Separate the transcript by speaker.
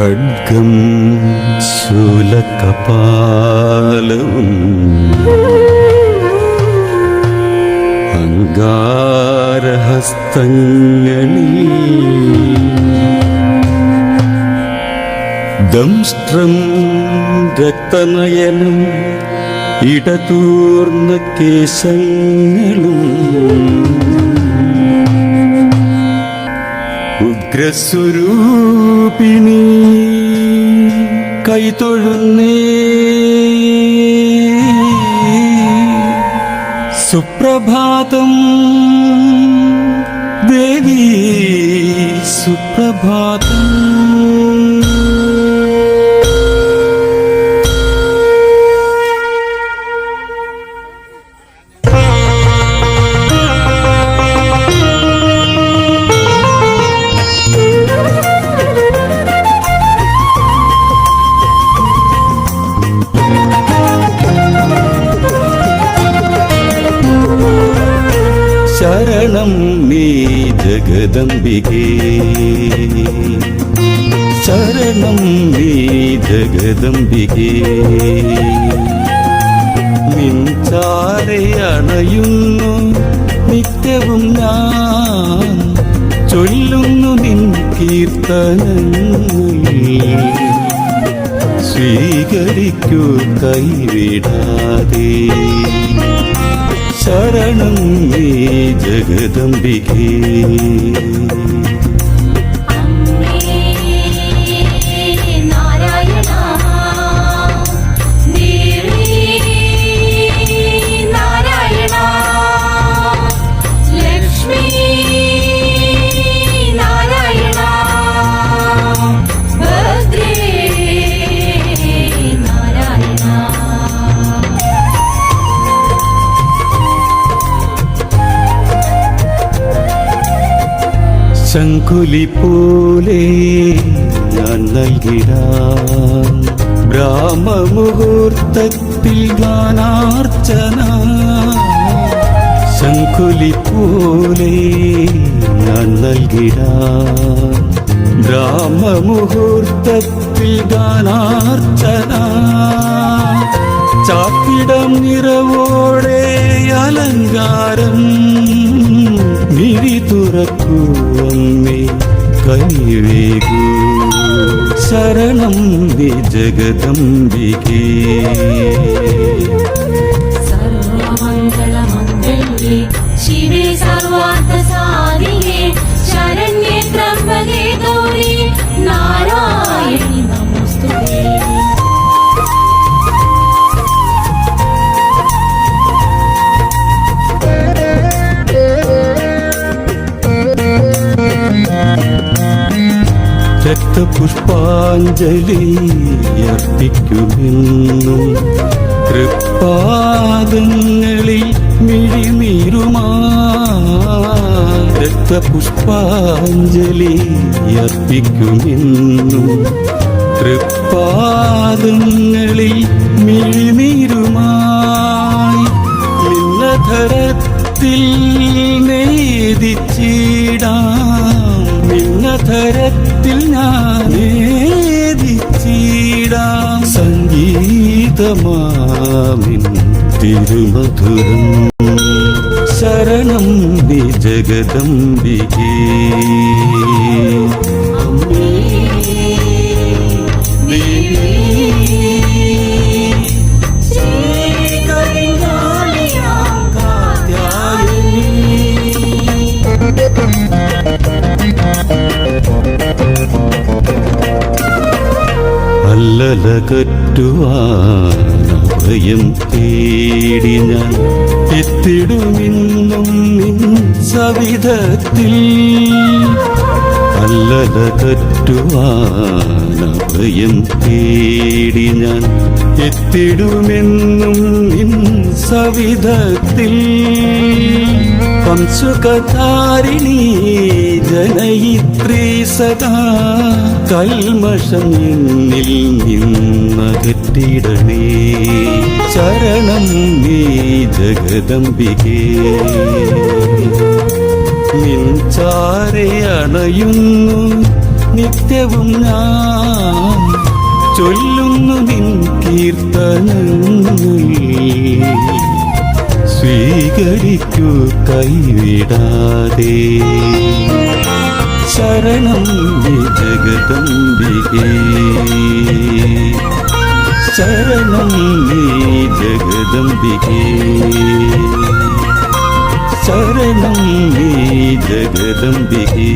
Speaker 1: ഖഡ്ഗം ശൂലകപാലവും അംഗാരഹസ്തങ്ങളിൽ ദംഷ്ട്രം രക്തനയനം ഇടതൂർന്ന കേശങ്ങളും ഉഗ്രസ്വരൂപിണി കൈതൊഴുന്നേ സുപ്രഭാതം ദേവി സുപ്രഭാതം. ശരണം നീ ജഗദംബികേ, ശരണം നീ ജഗദംബികേ. നിൻചാരെ അണയുന്നു നിത്യവും ഞാൻ, ചൊല്ലുന്നു നിൻ കീർത്തനങ്ങൾ. സ്വീകരിക്കൂ കൈവിടാതെ, ശരണം നീ ജഗദംബികേ. ശംഖുലി പോലെ ഞാൻ നൽകിടാം ബ്രാഹ്മമുഹൂർത്തത്തിൽ ഗാനാർച്ചന. ശംഖുലി പോലെ ഞാൻ നൽകിടാം ബ്രാഹ്മമുഹൂർത്തത്തിൽ ഗാനാർച്ചന. ചാപ്പിടം നിറവോടെ അലങ്കാരം മിഴി തുറക്കൂ അമ്മേ കൈവേകൂ. ശരണം നീ ജഗദംബികേ.
Speaker 2: സർവമംഗളമംഗല്യേ ശിവേ സർവാർത്ഥസാധികേ ശരണ്യേ ത്രംബകേ ഗൗരി നാരായണി നമോസ്തുതേ.
Speaker 1: രക്തപുഷ്പാഞ്ജലി അർപ്പിക്കുമെന്നും തൃപ്പാദങ്ങളിൽ മിഴിനീരുമാ. രക്തപുഷ്പാഞ്ജലി അർപ്പിക്കുമെന്നും തൃപ്പാദങ്ങളിൽ മിഴിനീരുമായി. നിന്നധരത്തിൽ നേദിച്ചിടാം, നിന്നധരത്തിൽ ഞാൻ നേദിച്ചിടാം. സംഗീതമാമിൻ തിരുമധുരം. ശരണം നീ ജഗദംബികേ. അല്ലലകറ്റുവാനഭയം തേടി ഞാൻ എത്തിടുമിന്നും നിൻ സവിധത്തിൽ. അല്ലലകറ്റുവാനഭയം തേടി ഞാൻ എത്തിടുമെന്നും നിൻ സവിധത്തിൽ. വംശകധാരിണീ ജനയിത്രീ സദാ കൽമഷം എന്നിൽ നിന്നകറ്റിടണേ. ശരണം നീ ജഗദംബികേ. നിൻ ചാരെ അണയുന്നു നിത്യവും ഞാൻ ചൊല്ലുന്നു നിൻ കീർത്തനങ്ങൾ സ്വീകരിക്കൂ കൈവിടാതെ ശരണം നീ ജഗദംബികേ ശരണം നീ ജഗദംബികേ ശരണം നീ ജഗദംബികേ